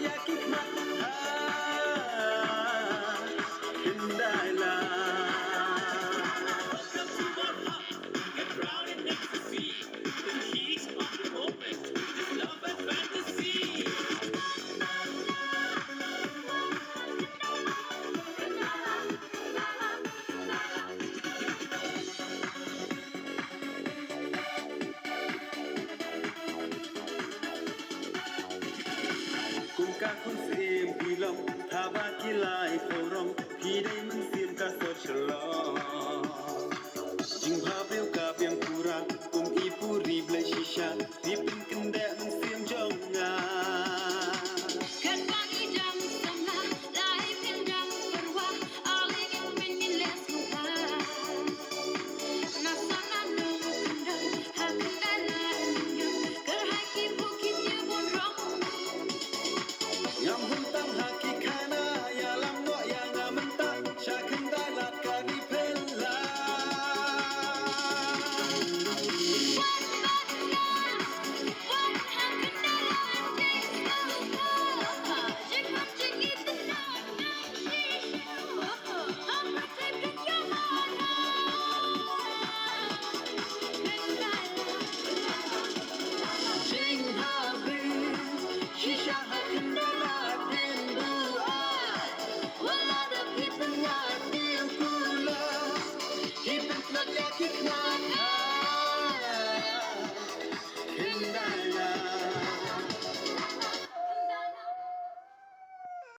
อยากคิดมาเป็นได้ละ Get round and ecstasy. The heat of the moment. This love and fantasy. กุมกาคุณเสียมพี่ลงถ้าบากีลายเขาร้องพี่ได้มันเสียมกาสดฉลองจิงพาเปลี่ยว